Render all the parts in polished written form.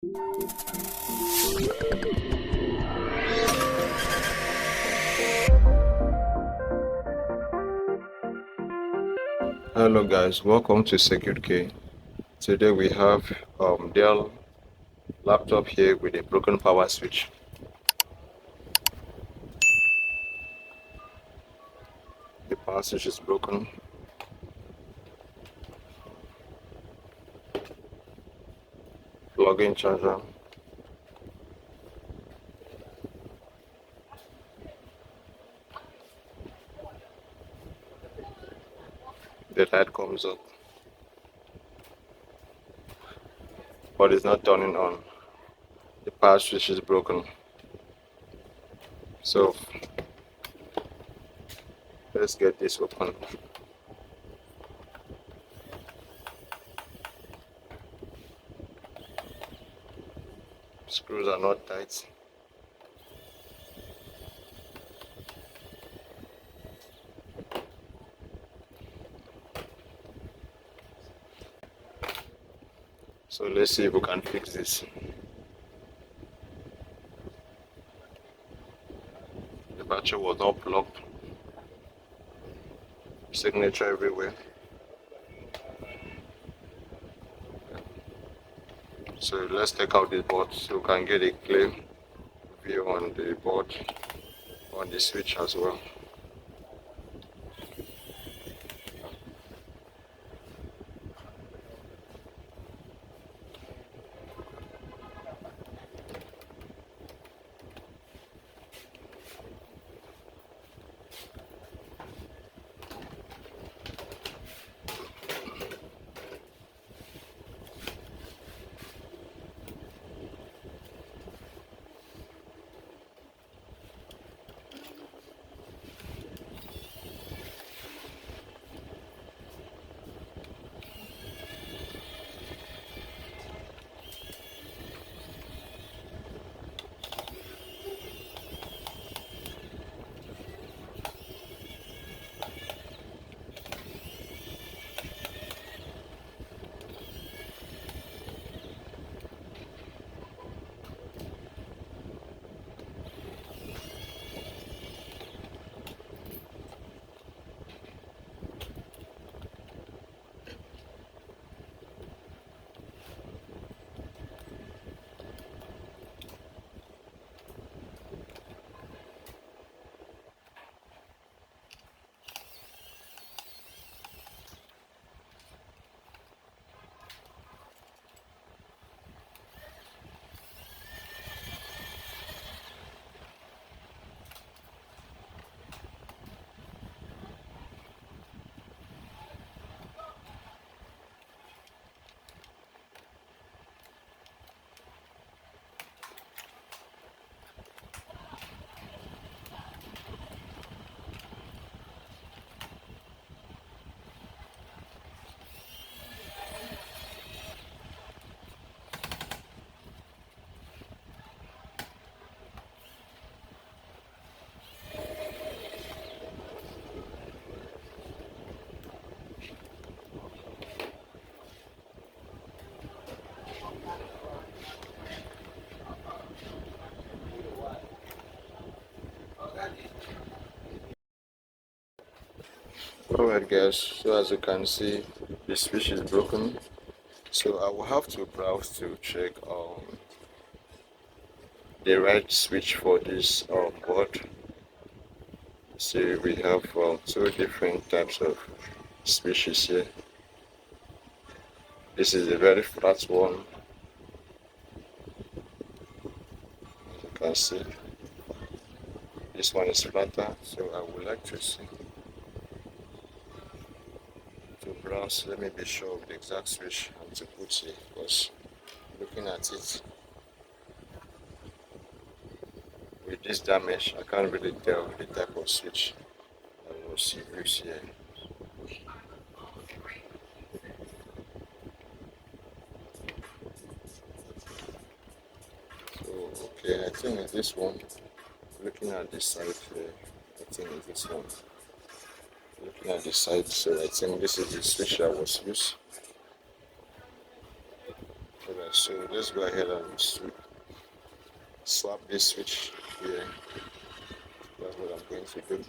Hello guys, welcome to Secure K. Today we have Dell laptop here with a broken power switch. The power switch is broken. Plug in charger. The light comes up, but it's not turning on. The power switch is broken. So let's get this open. Screws are not tight. So let's see if we can fix this. The battery was not plugged. Signature everywhere. So let's take out this board so we can get a clear view on the board, on the switch as well. Alright guys, so as you can see, the switch is broken. So I will have to browse to check the right switch for this board. So we have two different types of switches here. This is a very flat one, as you can see. This one is flatter, so I would like to see. To browse, let me be sure of the exact switch I'm to put here, because looking at it with this damage, I can't really tell the type of switch I was used here. So okay, I think it's this one. Looking at this side here, I think it's this one. Looking at the side, so I think this is the switch I was used. So So let's go ahead and slap this switch here. That's what I'm going to do.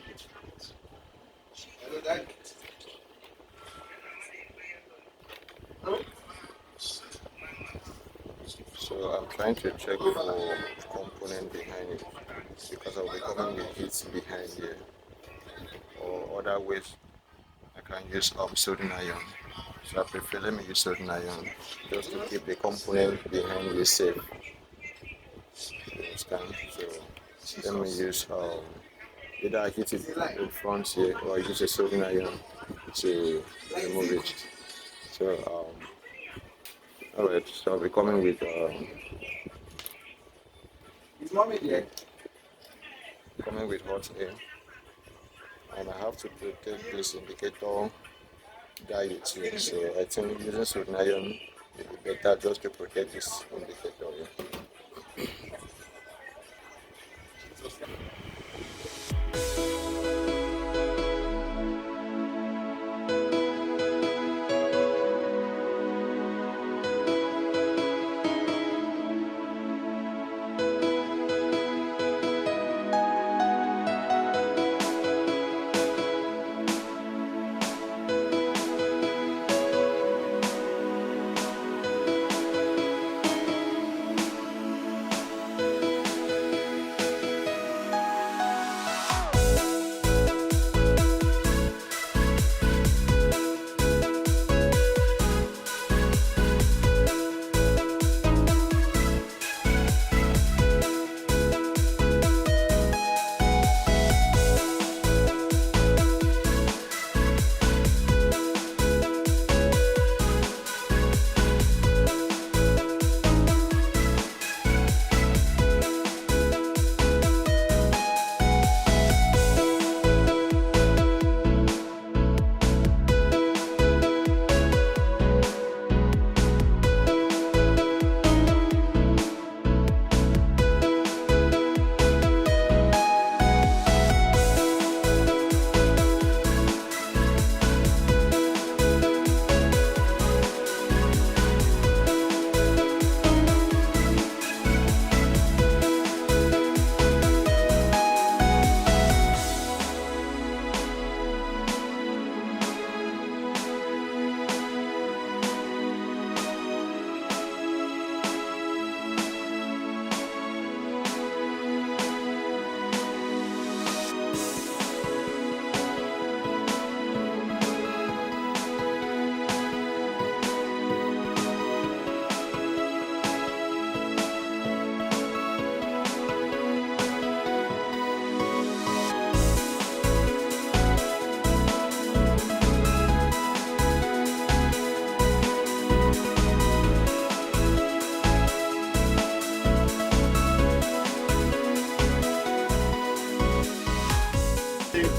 So I'm trying to check for component behind it because I'll be coming with heat behind here. Or other ways I can use soldering iron. So I prefer let me use soldering iron just to keep the component behind you safe. You understand? So let me use either I hit it in front here or I use a soldering iron to remove it. So alright, so I'll be coming with hot air, and I have to protect this indicator diode too. So I think using soldering iron will be better just to protect this indicator.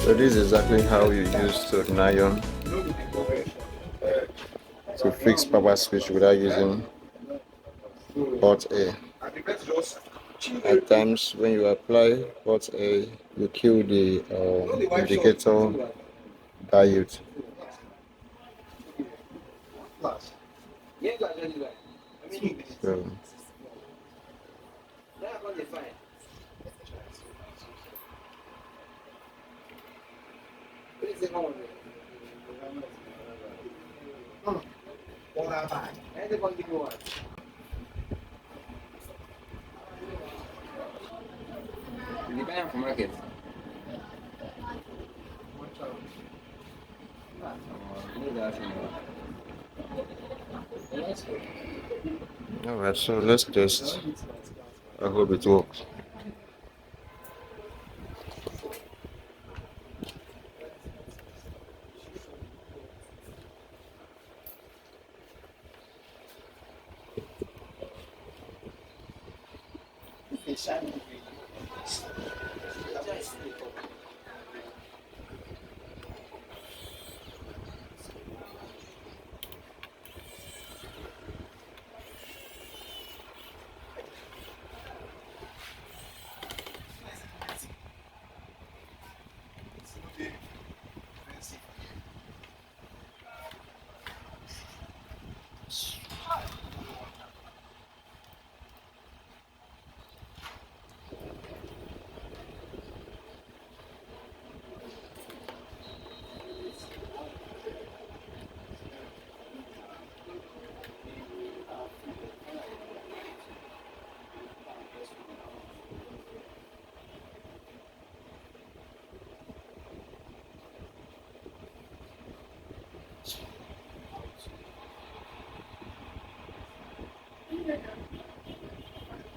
So this is exactly how you use soldering iron to fix power switch without using hot air. At times when you apply hot air, you kill the indicator diode. So, alright, so let's test. I hope it works.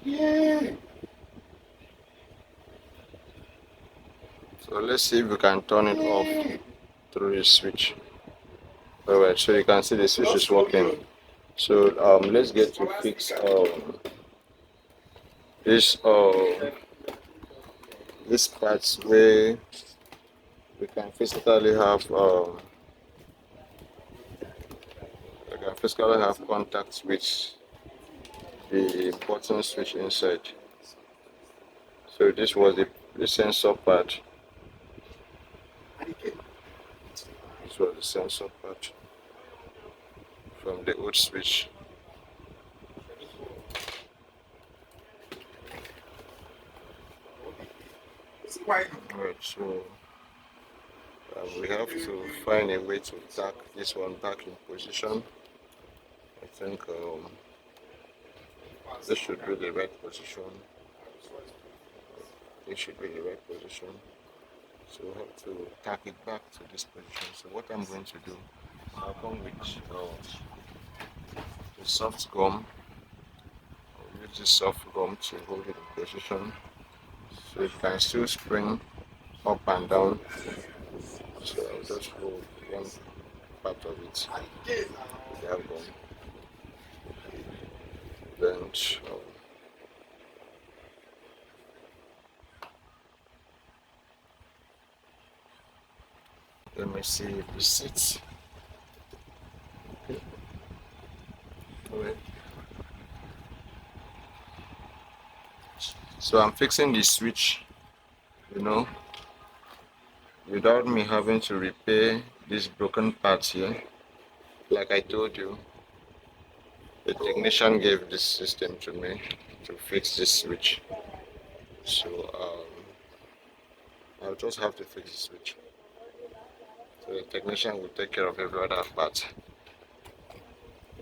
So let's see if we can turn it off through the switch. Alright, so you can see the switch is working. So let's get to fix this parts where we can physically have contact with the button switch inside. So this was the sensor part. This was the sensor part from the old switch. Alright, so we have to find a way to tack this one back in position. I think this should be the right position. It should be the right position. So we have to tack it back to this position. So what I'm going to do, I'll come with the soft gum. I'll use this soft gum to hold it in position. So it can still spring up and down. So I'll just hold one part of it with that gum. Then let me see if it sits. Okay. So I'm fixing the switch, without me having to repair these broken parts here. Like I told you, the technician gave this system to me to fix this switch. So I'll just have to fix the switch. So the technician will take care of every other part.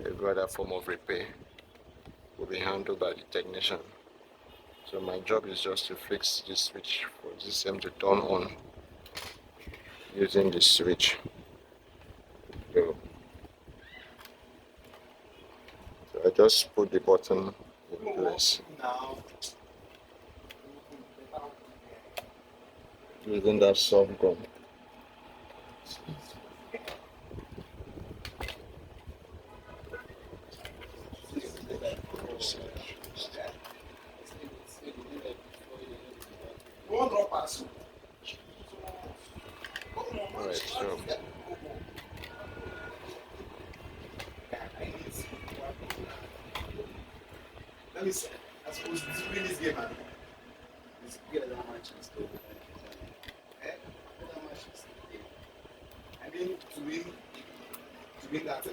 Every other form of repair will be handled by the technician. So my job is just to fix this switch for the system to turn on using this switch. So I just put the button in place using that soft gum. Alright, so let me say, I suppose to win this game, man. It's get that much in that much in I mean, to win that.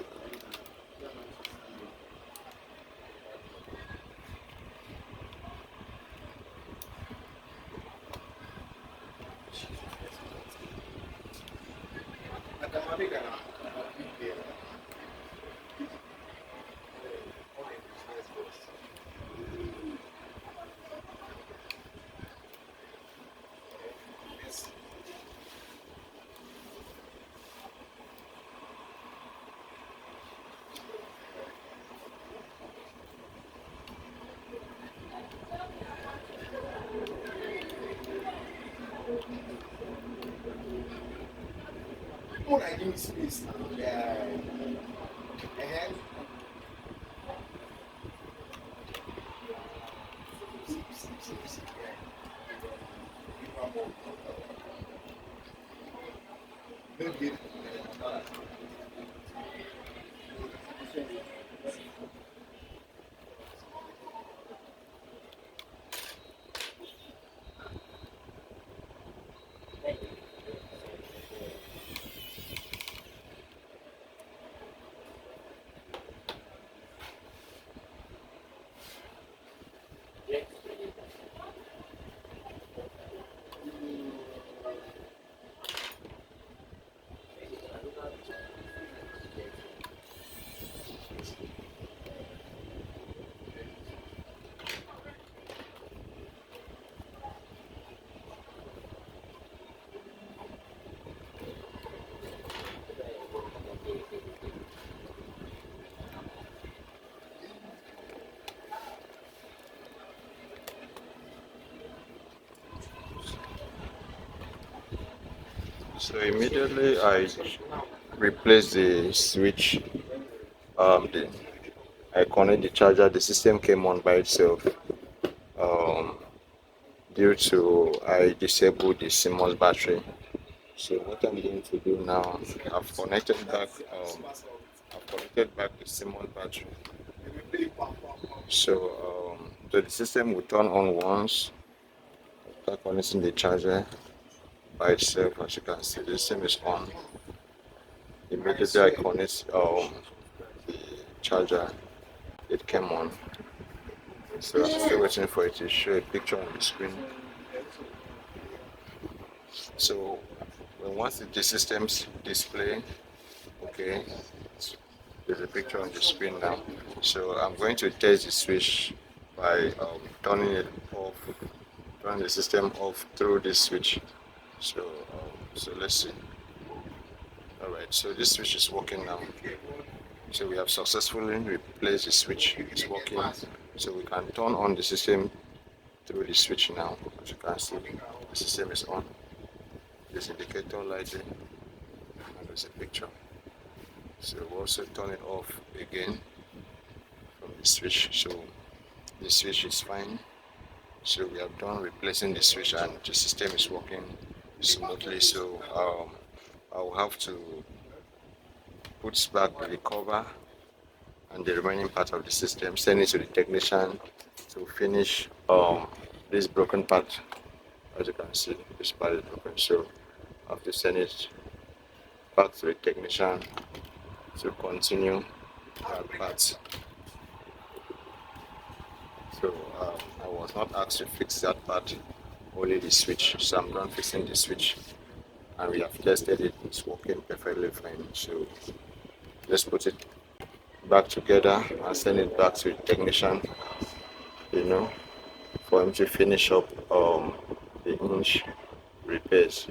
When I give space, yeah. And maybe So immediately I replaced the switch, the I connect the charger, the system came on by itself. Um, Due to I disabled the CMOS battery. So what I'm going to do now, I've connected back the CMOS battery. So the system will turn on once after connecting the charger by itself. As you can see, the system is on. Immediately I connect the charger, it came on. So I'm still waiting for it to show a picture on the screen. So once the system's display, okay, there's a picture on the screen now. So I'm going to test the switch by turning it off, turning the system off through this switch. So let's see. Alright, so this switch is working now. So we have successfully replaced the switch. It's working. So we can turn on the system through the switch now. As you can see, the system is on. There's indicator lighting and there's a picture. So we'll also turn it off again from the switch. So the switch is fine. So we have done replacing the switch and the system is working smoothly. So I'll have to put back the cover and the remaining part of the system, send it to the technician to finish this broken part. As you can see, this part is broken, so I have to send it back to the technician to continue that part. So I was not asked to fix that part, only the switch. So I'm done fixing the switch and we have tested it, it's working perfectly fine. So let's put it back together and send it back to the technician, for him to finish up the hinge repairs.